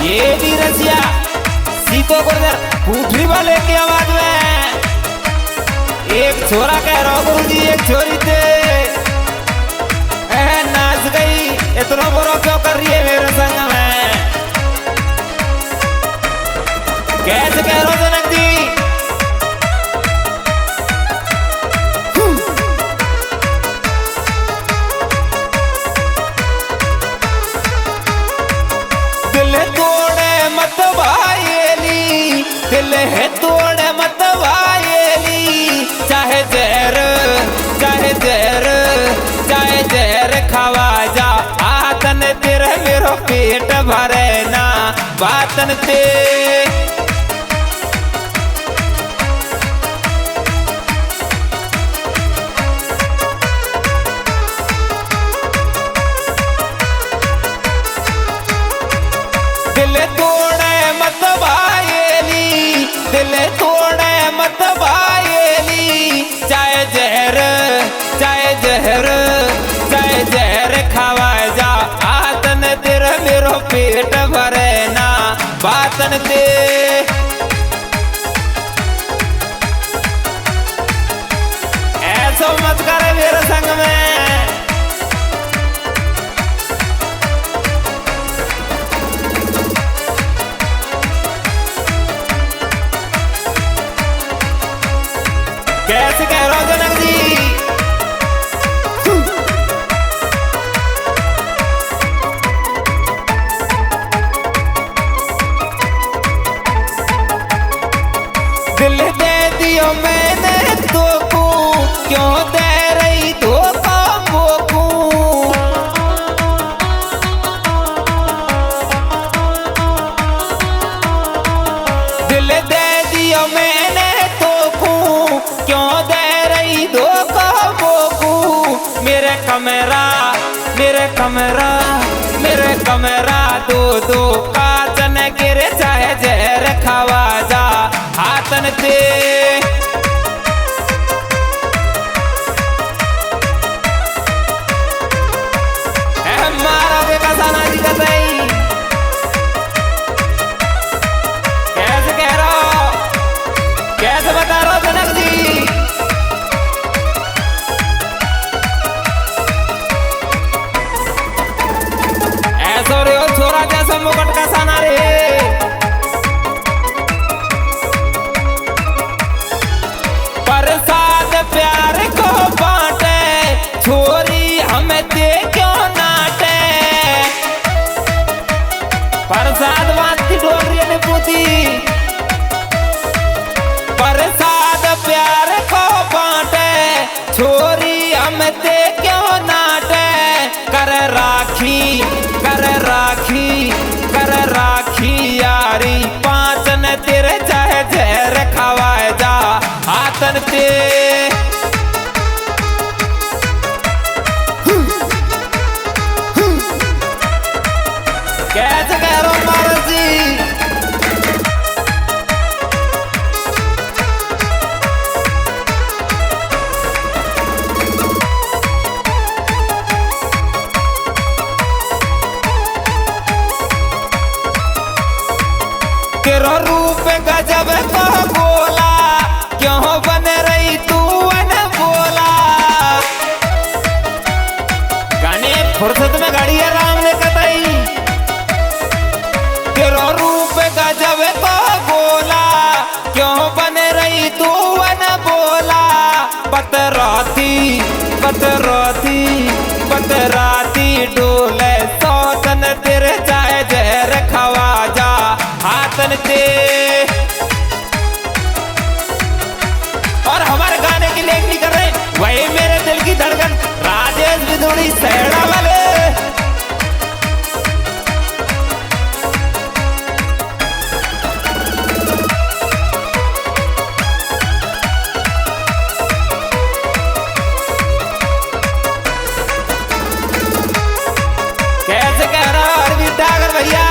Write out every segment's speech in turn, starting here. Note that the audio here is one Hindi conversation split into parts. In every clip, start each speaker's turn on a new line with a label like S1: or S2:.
S1: ये भी रसिया सीतो गुर्जर पूछी वाले की आवाज में एक छोरा कह रहा गुरुजी एक छोरी थे नाच गई इतना बुरा क्यों कर रही है मेरे संग में कैसे कह रहा जनक जी दिल है तोड़ मत वायली चाहे जहर चाहे जहर चाहे जहर खावा जा आतन तेरे मेरो पेट भरे ना बातन ते दिल तोड़े मत दिल तोड़े मत वायली चाहे जहर चाहे जहर चाहे जहर खावा जा आतन तेरे मेरो पेट भरे ना बातन ते ऐसा मत करे मेरे संग में कैसे कह रहा हूं जनक जी दिल दे दियो मैंने तो को क्यों दे रही धोखा मोकू दिल दे दियो मैंने क्यों दे रही धोखा मोकू मेरे कमरा मेरे कमरा मेरे कमरा दो दो काचन गिरे चाहे जहर खावा जा हाथन ते मारा बेका साना जी का सही कैसे कह रहा हो कैसे बता रहा हो जनक जी ऐसा रे छोरा जैसा मुकुट का साना रे प्रसाद प्यार को बांटे छोरी हमें दे क्यों नाटे प्रसाद बांटती डोरी ने पूती प्रसाद प्यार को बांटे छोरी हमें दे क्यों नाटे कर राखी यारी पांचन तेरे चाहे जहर खवाए जा हाथन ते कैसे कह रहा हूं महाराज जी तेरा रूप गजब का बोला क्यों बन रही तू बोला गाने फुर्सत में गाड़ी है राम ने कतई तेरा रूप गजब का बोला क्यों बन रही तू बोला बतराती बतराती बतराती डोले सौतन तेरे चाहे जहर खवा जा हाथन ते और हमारे गाने की लेख नहीं कर रहे वही मेरे दिल की धड़कन राजेश विदुड़ी सहड़ा वाले कैसे कह रहा अरविंद डागर भैया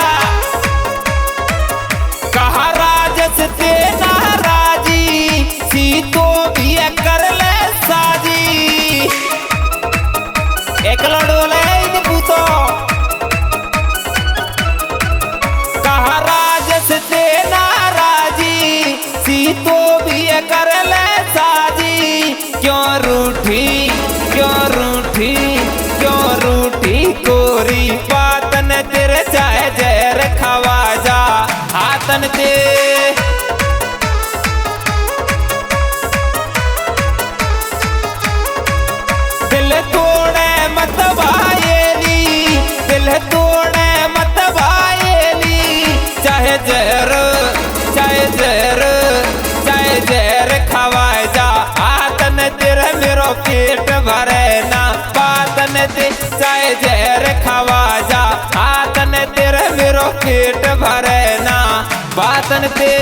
S1: कहा राजस ते नाराजी सीतो भी कर ले साजी एक लड़ो क्यों रूठी क्यों रूठी क्यों रूठी कोरी बातन तेरे चाहे जहर खवा जा हाथन ते दिल तोड़े मत भायेली दिल तोड़े मत भायेली चाहे जहर चाहे जहर चाहे जहर खवाए जा हाथन तेरे मेरो पेट भरे ना बातन ते चाहे जहर खवा जा हाथन तेरे मेरो पेट भरे ना बातन ते